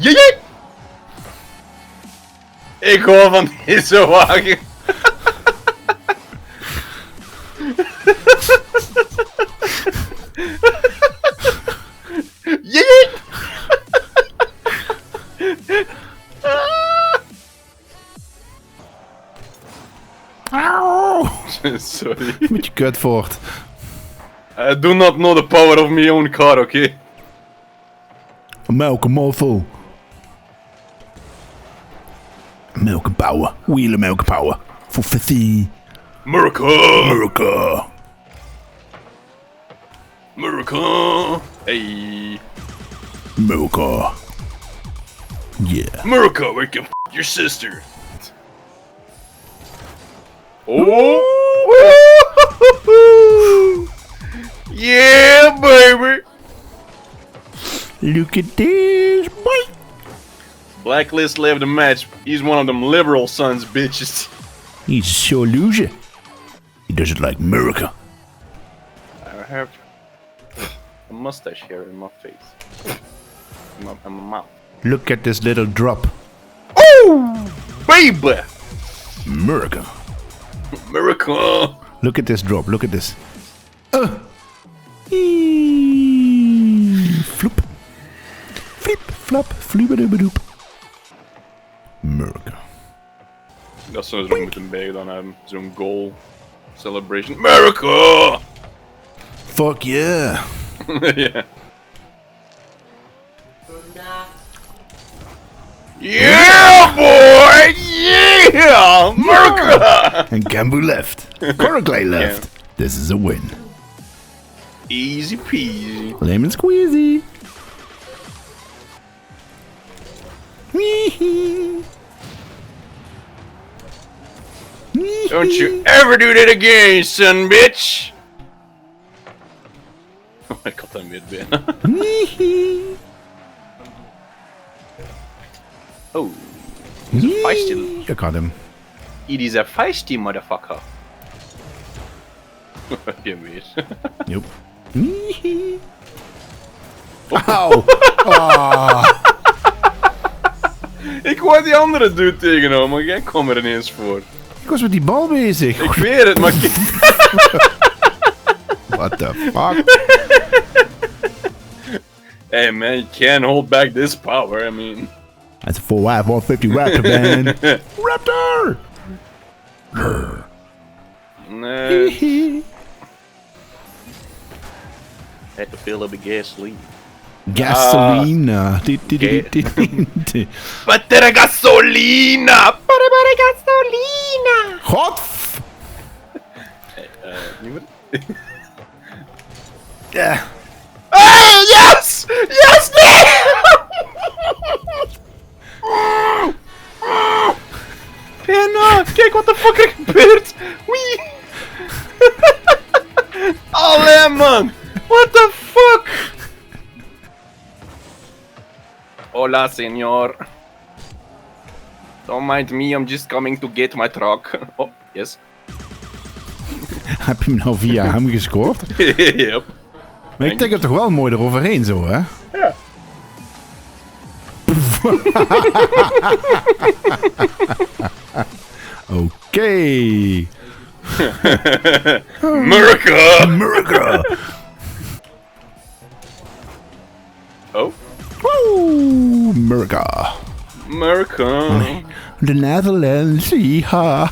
Jee! Ik hoor van deze wagen. Jee! Sorry. Met je kut voort. I do not know the power of my own car, okay? Melken mofo. Melken bouwen. Wielen melken bouwen. Voor vertie. America! America. America! Hey! America. Yeah. America, we can f your sister! Oh! Yeah, baby! Look at this, boy. Blacklist left the match. He's one of them liberal sons, bitches. He's a sure loser. He does it like America. I have a mustache here in my face. In my mouth. Look at this little drop. Oh! Baby! America. America! Look at this drop. Look at this. Floep. Flip, flop, flubbedubedoep. America. Dat zou ze moeten bijgedaan hebben. Zo'n goal celebration. America! Fuck yeah. Yeah. Yeah, boy! Yeah! America! And Gambu left. Coraclay left. Yeah. This is a win. Easy peasy. Lemon squeezy. Wee-hee. Don't you ever do that again, son bitch! Oh, ik had hem weer binnen. Wee-hee. Oh, he's a feisty. I got him. It is a feisty motherfucker. Heb je hem weer? Nope. Wee-hee. Auw. Ah. Ik wou die andere dude tegenhouden, maar jij kwam er ineens voor. Ik was met die bal bezig. Ik weet het, maar What the fuck? hey man, you can't hold back this power, I mean... That's a 4-wide 150 Raptor, man. Raptor! Nee, had to fill up the gasoline. Gasolina. Battere gasolina! Battere gasolina! God! Niet meer? Yeah. Hey, yes! Yes, nee! Penna, kijk wat de fuck er gebeurt! Wee! Allee man! What the fuck? Hola, senor. Don't mind me, I'm just coming to get my truck. Oh, yes. Heb je hem nou via hem gescoord? Yep. Maar ik denk het toch wel mooi eroverheen zo, hè? Ja. Oké. America! America. Oh? Woe, America. America. The Netherlands, ja.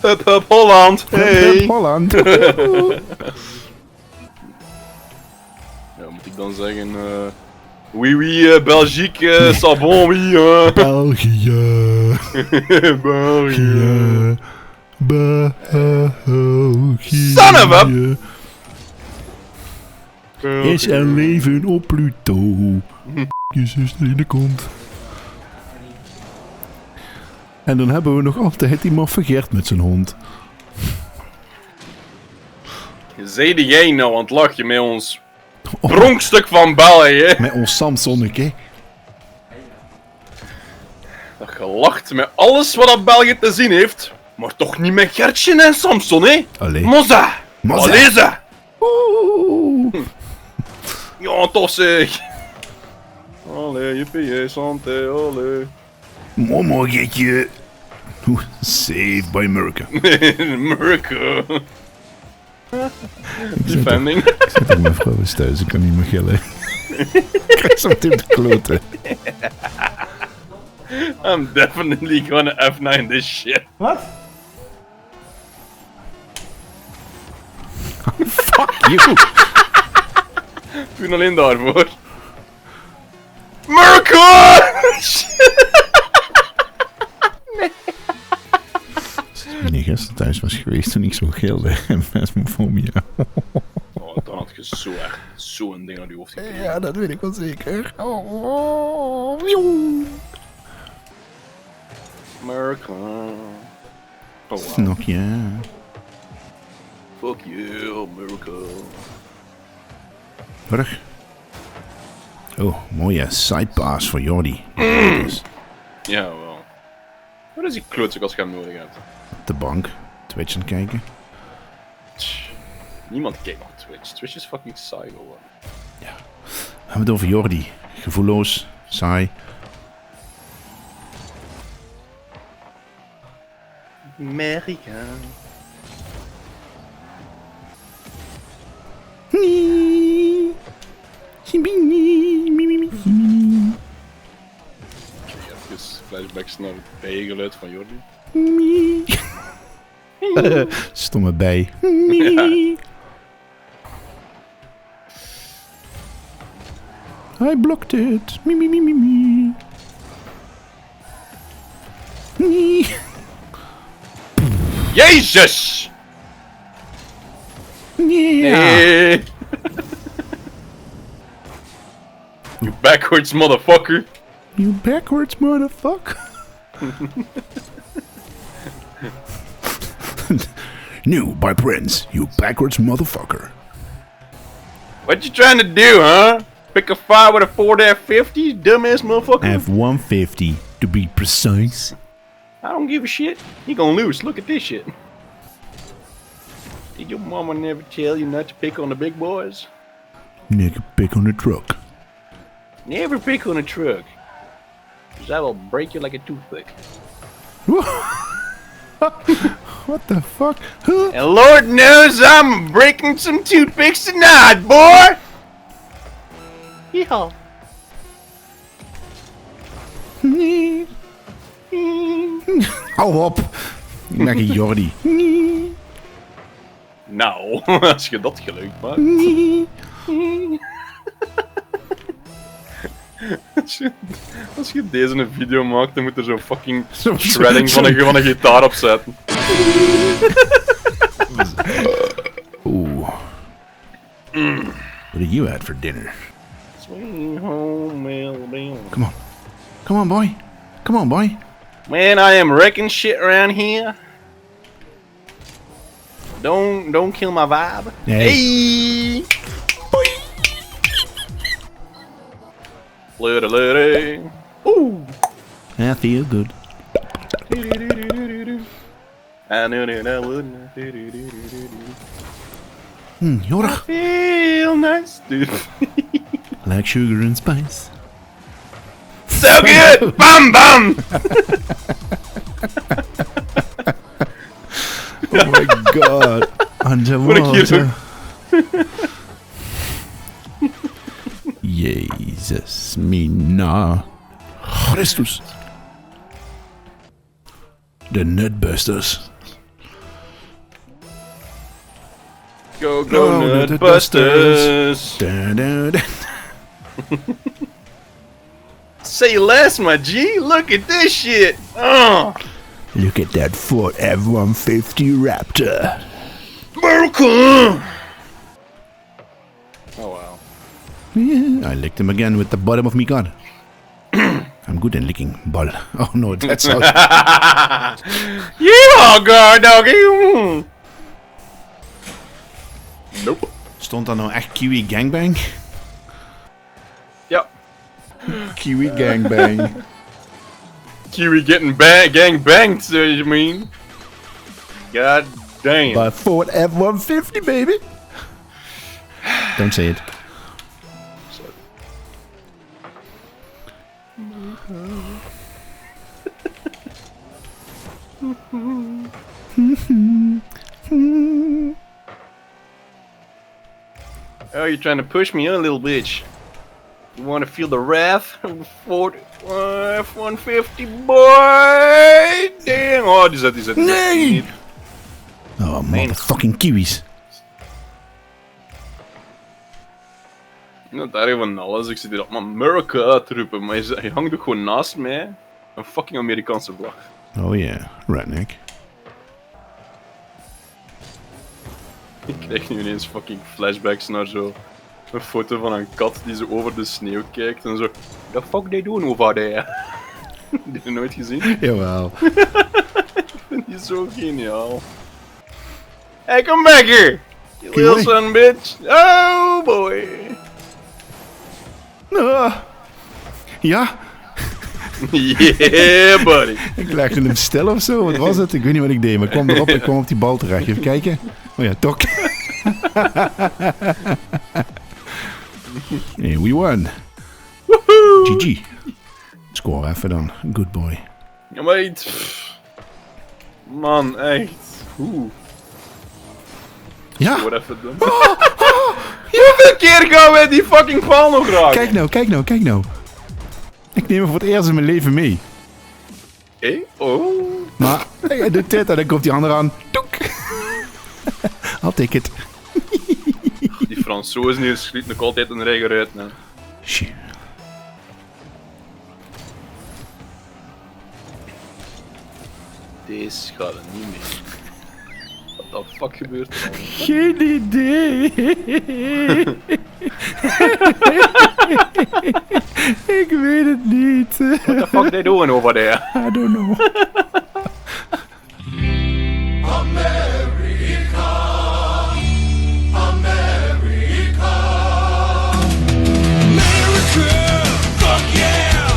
Hup hup Holland, hey! Holland. Ja, moet ik dan zeggen, oui oui, Belgique, c'est bon, oui, België. België. België. Son of a- Is er leven op Pluto? Je zuster in de kont. En dan hebben we nog altijd die maffe Gert met zijn hond. Zeide jij nou aan het lachje met ons pronkstuk van België? Met ons Samsonneke. Dat gelacht met alles wat dat België te zien heeft, maar toch niet met Gertje en Samson, hè? Allee. Mozza! Mozza. Allee ze! Oeh. Ja, toch zeg! Olé, yippie, santé, olé. Mommogetje. Saved by America. America. Defending. Ik zit ook mijn vrouw is thuis, ik kan niet meer gillen. Ik krijg zo meteen op de kloten. I'm definitely gonna F9 this shit. Wat? Fuck you. Toen alleen daarvoor. America! Toen ik gisteren thuis was geweest toen ik zo gilde. Phasmophobia. Oh, dan had je zo echt zo'n ding aan je hoofd gekregen. Ja, dat weet ik wel zeker. America. Oh wow. Nokia. Fuck you, America. Terug. Oh, mooie sidepass voor Jordi. Ja, wel. Wat is die klootzak als je hem nodig hebt? Op de bank. Twitch aan het kijken. Tch, niemand kijkt naar Twitch. Twitch is fucking saai geworden. We hebben het over Jordi. Gevoelloos. Saai. Amerika. Even flashbacks naar het bijgeluid van Jordi. Stomme bij. I blocked it. Jezus! Nee! You backwards motherfucker! You backwards motherfucker. New by Prince. You backwards motherfucker. What you trying to do, huh? Pick a fight with a Ford F-50, dumbass motherfucker? F-150 to be precise. I don't give a shit. You gonna lose. Look at this shit. Did your mama never tell you not to pick on the big boys? Nigga, pick on the truck. Never pick on a truck. Cause I will break you like a toothpick. What the fuck? Huh? And Lord knows I'm breaking some toothpicks tonight, boy! Yeehaw. Hou op. Ik ben geen Jordi. Nou, als je dat geluid maakt. Als je deze een video maakt, dan moet er zo'n fucking shredding van een gitaar op zetten. Oeh. What are you at for dinner? Swing home, Alabama. Come on. Come on, boy. Come on, boy. Man, I am wrecking shit around here. Don't kill my vibe. Nee. Hey! Lady. Ooh. I feel good. I knew that I wouldn't. Jorg. Feel nice, dude. Like sugar and spice. So good! Bam bam! Oh my god. Wat ik hier doe. Jezus, mina. Christus. De Nutbusters. Go Oh, Nutbusters! Da, da, da. Say less, my G. Look at this shit. Look at that Ford F-150 Raptor. America! Oh wow. Yeah, I licked him again with the bottom of my gun. I'm good at licking ball. Oh no, that's how. Yeah, god doggy. Nope. Stond daar nou echt Kiwi Gangbang? Ja. Kiwi Gangbang. Kiwi getting gang banged, so you mean? God damn. By Ford F-150, baby. Don't say it. Oh, you're trying to push me, huh, little bitch? You want to feel the wrath? 150, boy! Damn! Oh, die zet. Nee! Oh, motherfucking kiwis. Nou, daar van alles. Ik zit hier allemaal America uit te roepen, maar je hangt ook gewoon naast mij. Een fucking Amerikaanse vlag. Oh yeah, redneck. Ik krijg nu ineens fucking flashbacks naar zo een foto van een kat die zo over de sneeuw kijkt en zo. The fuck they doing over there? Die heb je nooit gezien? Jawel. Ik vind die zo geniaal. Hey, come back here! You Come little back. son bitch! Oh boy! Ja, Yeah, buddy! ik legde hem stil of zo. Wat was het? Ik weet niet wat ik deed, maar ik kwam erop. Ik kwam op die bal terecht. Even kijken. Oh ja, tok. Hey, we won. Woehoe! GG. Score even dan. Good boy. Ja, maar man, echt. Oeh. Ja, Wat even doen. Hoeveel keer gaan wij die fucking paal nog raken? kijk nou. Ik neem hem voor het eerst in mijn leven mee. Hé? Oh. Maar hij doet dit en dan komt die andere aan. Toek. I'll take it. Die Fransozen hier schieten nog altijd een regen uit. Nee. Shit. Deze gaat er niet mee. What the fuck gebeurt er? Geen idee. Ik weet het niet. What the fuck they doing over there? I don't know.